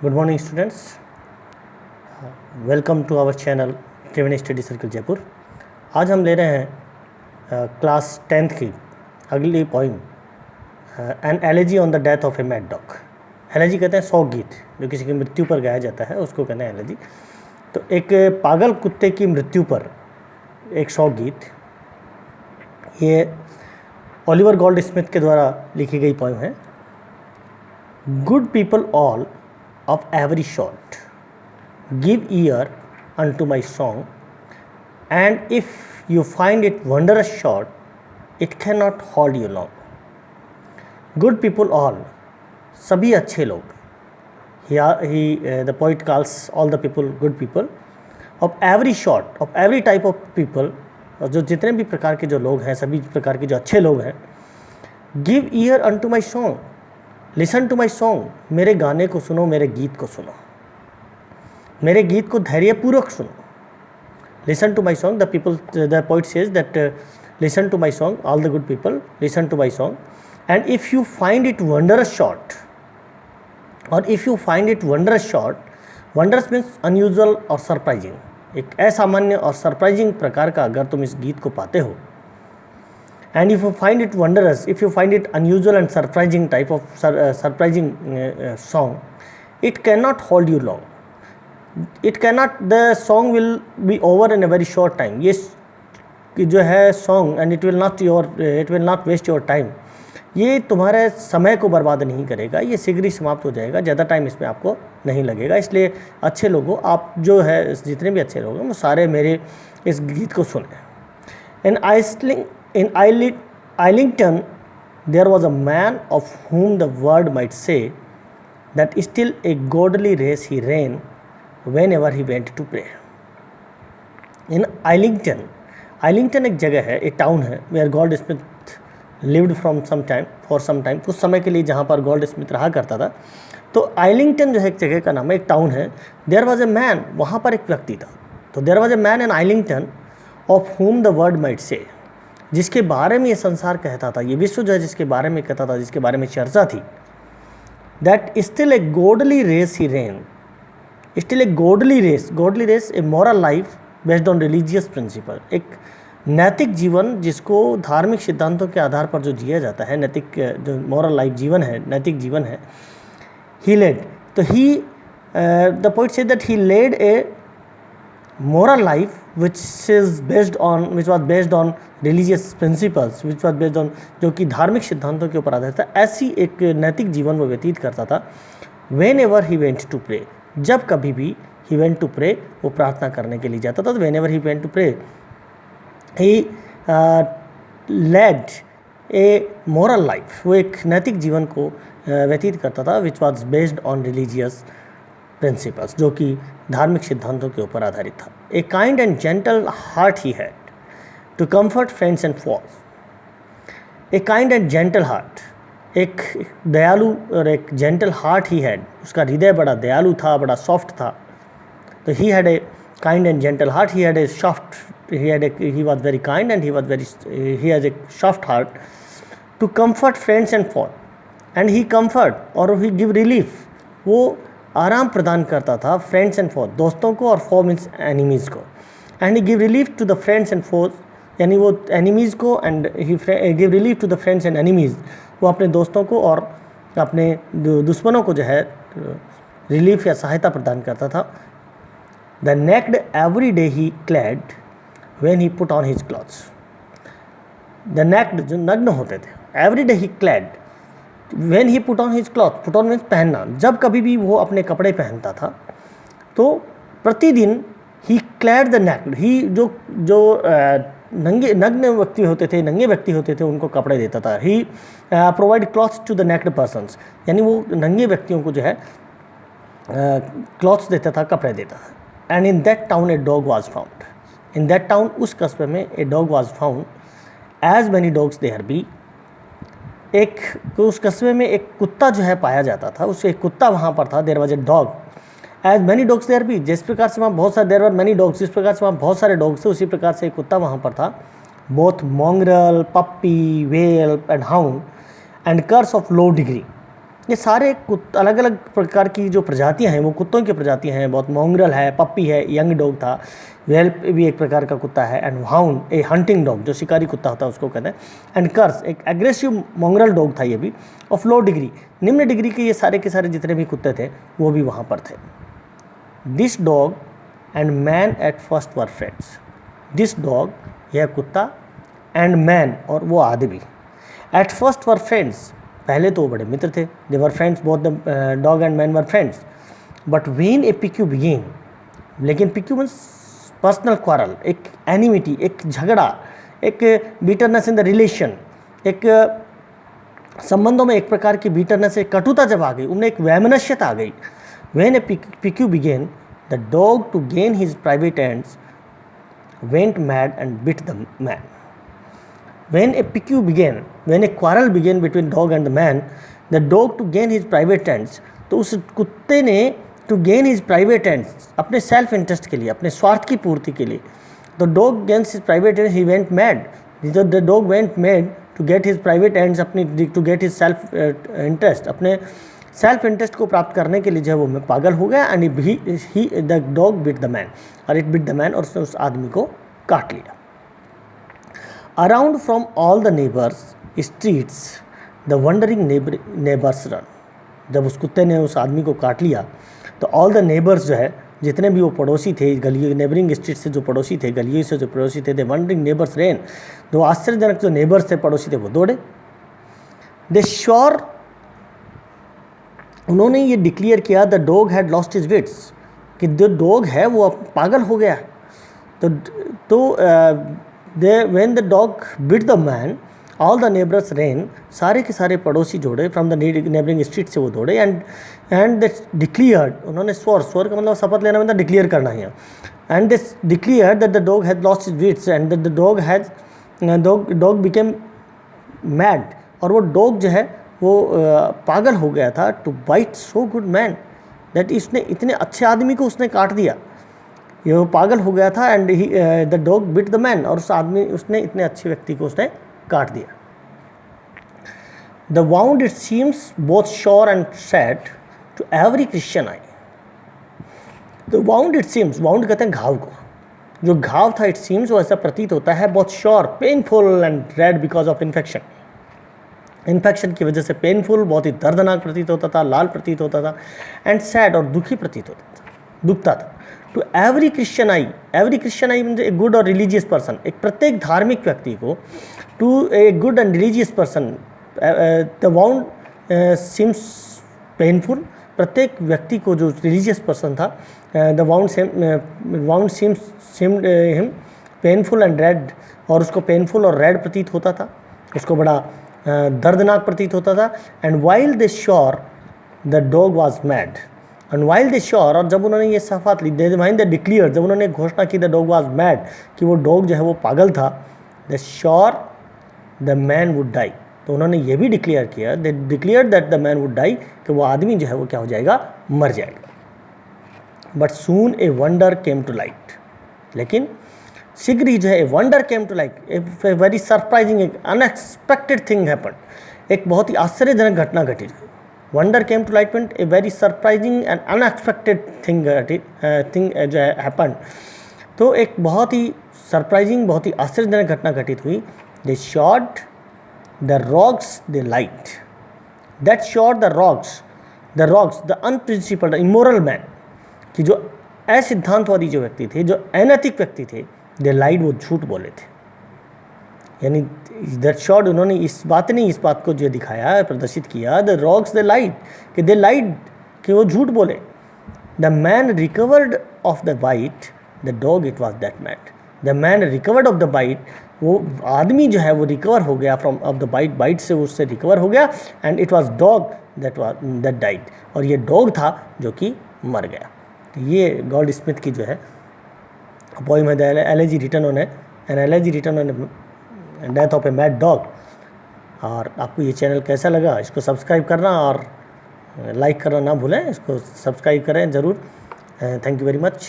Good morning students. Welcome to our channel Triveni study circle Jaipur. आज हम ले रहे हैं क्लास 10th की अगली poem an elegy on the death of a mad dog. Elegy कहते हैं शोक गीत, जो किसी की मृत्यु पर गाया जाता है उसको कहते हैं एलेजी। तो एक पागल कुत्ते की मृत्यु पर एक शोक गीत, ये ओलिवर गोल्ड स्मिथ के द्वारा लिखी गई पोइम है। Good people all of every sort, give ear unto my song, and if you find it wondrous short, it cannot hold you long. Good people all, सभी अच्छे लोग, the poet calls all the people good people, of every sort, of every type of people, जो जितने भी प्रकार के जो लोग हैं, सभी प्रकार के जो अच्छे लोग हैं, give ear unto my song, listen to my song, मेरे गाने को सुनो, मेरे गीत को सुनो, मेरे गीत को धैर्यपूर्वक सुनो। Listen to my song, the poet says that listen to my song, all the good people listen to my song, and if you find it wondrous short, और if you find it wondrous short, wondrous means unusual और surprising, एक असामान्य और surprising प्रकार का अगर तुम इस गीत को पाते हो, and if you find it wondrous, if you find it unusual and surprising type of surprising song, it cannot hold you long, it cannot, the song will be over in a very short time. Yes, जो है song, and it will not waste your time, ये तुम्हारे समय को बर्बाद नहीं करेगा, ये शीघ्र ही समाप्त हो जाएगा, ज़्यादा टाइम इसमें आपको नहीं लगेगा। इसलिए अच्छे लोगों, आप जो है जितने भी अच्छे लोग हैं वो सारे मेरे इस गीत को सुने। In Islington, there was a man of whom the world might say that still a godly race he ran whenever he went to pray. In Islington एक जगह है, एक टाउन है, where Goldsmith lived for some time, कुछ समय के लिए जहाँ पर Goldsmith रहा करता था। तो Islington जो है एक जगह का नाम है, एक टाउन है। There was a man, वहाँ पर एक व्यक्ति था। तो there was a man in Islington of whom the world might say, जिसके बारे में ये संसार कहता था, ये विश्व जो है जिसके बारे में कहता था, जिसके बारे में चर्चा थी, that still a godly race he ran, still a godly race a moral life based on religious principle, एक नैतिक जीवन जिसको धार्मिक सिद्धांतों के आधार पर जो जिया जाता है, नैतिक जो मॉरल लाइफ जीवन है, नैतिक जीवन है, ही लेड, तो he the poet said that he led a moral life which was based on religious principles, which was based on, जो कि धार्मिक सिद्धांतों के ऊपर आधारित था। ऐसी एक नैतिक जीवन वो व्यतीत करता था। whenever he went to pray, जब कभी भी he went to pray, वो प्रार्थना करने के लिए जाता था। तो whenever he went to pray, he led a moral life, वो एक नैतिक जीवन को व्यतीत करता था, which was based on religious principles, जो कि धार्मिक सिद्धांतों के ऊपर आधारित था। A kind and gentle heart he had to comfort friends and foes. A kind and gentle heart, एक दयालु और एक जेंटल हार्ट ही हैड, उसका हृदय बड़ा दयालु था, बड़ा सॉफ्ट था। तो he had a kind and gentle heart, he had a soft, he was very kind and he has a soft heart to comfort friends and foe, and he comfort और he give relief, वो आराम प्रदान करता था friends and force, दोस्तों को, और foe means enemies को। And he give relief to the friends and foes, यानी वो एनिमीज़ को, and he give relief to the friends and enemies, वो अपने दोस्तों को और अपने दुश्मनों को जो है रिलीफ या सहायता प्रदान करता था। The naked every day he clad when he put on his clothes, the naked जो नग्न होते थे, every day he clad when he put on his cloth, put on means पहनना, जब कभी भी वो अपने कपड़े पहनता था तो प्रतिदिन he clad the naked, he जो नग्न व्यक्ति होते थे, नंगे व्यक्ति होते थे, उनको कपड़े देता था। he provide clothes to the naked persons, यानी वो नंगे व्यक्तियों को जो है क्लॉथ्स देता था, कपड़े देता था। and in that town a dog was found, in that town, उस कस्बे में a dog was found, as many dogs there be, एक उस कस्बे में एक कुत्ता जो है पाया जाता था, उस एक कुत्ता वहाँ पर था। There was a dog as many dogs there be, जिस प्रकार से वहाँ बहुत सारे, देयर वर मैनी डॉग्स, जिस प्रकार से वहाँ बहुत सारे डॉग्स थे, उसी प्रकार से एक कुत्ता वहाँ पर था। Both mongrel, puppy, whelp and hound and cur of low degree, ये सारे अलग अलग प्रकार की जो प्रजातियां हैं वो कुत्तों की प्रजातियां हैं। बहुत मोंगरल है, पप्पी है, यंग डॉग था, वेल्प भी एक प्रकार का कुत्ता है, and hound A hunting dog जो शिकारी कुत्ता होता है उसको कहते हैं, एंड कर्स एक एग्रेसिव मोंगरल डॉग था ये भी, ऑफ लो डिग्री निम्न डिग्री के ये सारे के सारे जितने भी कुत्ते थे वो भी वहाँ पर थे। This dog and man at first were friends. This dog यह कुत्ता एंड मैन और वो आदमी एट फर्स्ट वर फ्रेंड्स पहले तो वो बड़े मित्र थे। They were friends, both the dog and man were friends, but when a pique began, लेकिन पिक्यू मीन्स पर्सनल क्वारल, एक एनिमिटी, एक झगड़ा, एक बीटरनेस इन द रिलेशन, एक संबंधों में एक प्रकार की बीटरनेस, एक कटुता जब आ गई, उनमें एक वैमनस्यता आ गई। When a pique began the dog to gain his private ends went mad and bit the man. When a pique began, when a quarrel began between dog and the man, the dog to gain his private ends, तो उस कुत्ते ने to gain his private ends अपने self interest के लिए, अपने स्वार्थ की पूर्ति के लिए, तो dog gains his private ends, he went mad. The dog went mad to get his private ends, अपनी to get his self interest, अपने सेल्फ इंटरेस्ट को प्राप्त करने के लिए जो है वो पागल हो गया, and he the dog bit the man, और इट बिट द मैन, और उसने उस आदमी को काट लिया। Around from all the neighbors streets the wandering neighbors run। जब उस कुत्ते ने उस आदमी को काट लिया तो ऑल द नेबर्स जो है, जितने भी वो पड़ोसी थे, गली नेबरिंग स्ट्रीट से जो पड़ोसी थे, गलियों से जो पड़ोसी थे, दे वंडरिंग नेबर्स रेन, जो आश्चर्यजनक जो नेबर्स थे, पड़ोसी थे, वो दौड़े। दे श्योर, उन्होंने ये डिक्लेयर किया the dog had lost his wits, कि जो डॉग है वो पागल हो गया। तो when the dog bit the man, all the neighbors ran, सारे के सारे पड़ोसी जोड़े, फ्रॉम द नेबरिंग स्ट्रीट से वो दौड़े, एंड दे डिक्लेयर्ड, उन्होंने स्वर का मतलब शपथ लेना मतलब डिक्लेयर करना ही है, and they declared that the dog had lost his wits and that the dog became mad, और वो डॉग जो है वो पागल हो गया था, to bite so good man, that इसने इतने अच्छे आदमी को उसने काट दिया, ये वो पागल हो गया था, and he the dog bit the man, और उस आदमी उसने इतने अच्छे व्यक्ति को उसने काट दिया। The wound it seems both sure and sad to every Christian eye. The wound it seems, wound कहते हैं घाव को, जो घाव था इट सीम्स वो ऐसा प्रतीत होता है, बहुत sure, painful and red because of infection, infection की वजह से पेनफुल, बहुत ही दर्दनाक प्रतीत होता था, लाल प्रतीत होता था, एंड सैड और दुखी प्रतीत होता था, दुखता था। To every Christian eye means a good और रिलीजियस पर्सन, एक प्रत्येक धार्मिक व्यक्ति को, to a good and religious person the wound seems painful, प्रत्येक व्यक्ति को जो रिलीजियस पर्सन था, the wound seemed him painful and red, और उसको पेनफुल और रेड प्रतीत होता था, उसको बड़ा दर्दनाक प्रतीत होता था। And while they sure the dog was mad, and while they sure, और जब उन्होंने ये शपथ ली, दे डिक्लेयर, जब उन्होंने घोषणा की द डॉग वॉज मैड, कि वो डॉग जो है वो पागल था, the sure the man would die, तो उन्होंने ये भी डिक्लेयर किया, they declare that the man would die, कि वो आदमी जो है वो क्या हो जाएगा, मर जाएगा। But soon a wonder came to light, लेकिन शीघ्र ही जो है a wonder came to light, a very surprising, एक अनएक्सपेक्टेड थिंग हैपन, एक बहुत ही आश्चर्यजनक घटना घटी। Wonder came to light means a very surprising and unexpected thing जो है हैपन, तो एक बहुत ही सरप्राइजिंग, बहुत ही आश्चर्यजनक घटना घटित हुई। They shot the rocks they light, that shot the rocks the unprincipled immoral man, कि जो असिद्धांतवादी जो व्यक्ति थे, जो अनैतिक व्यक्ति थे, दे लाइट, वो झूठ बोले थे। यानी दैट शॉट, उन्होंने इस बात को जो दिखाया, प्रदर्शित किया, द रॉक्स दे लाइट, कि दे लाइट, कि वो झूठ बोले। The man recovered of the bite, the dog it was that mad, the man recovered of the bite, वो आदमी जो है वो रिकवर हो गया फ्रॉम ऑफ द बाइट से उससे रिकवर हो गया, and it was dog that died, और ये डॉग था जो कि मर गया। तो ये गॉल्ड स्मिथ की जो है पोइम है, the elegy written on death of a mad dog. और आपको ये चैनल कैसा लगा, इसको सब्सक्राइब करना और लाइक करना ना भूलें, इसको सब्सक्राइब करें ज़रूर। Thank you very much.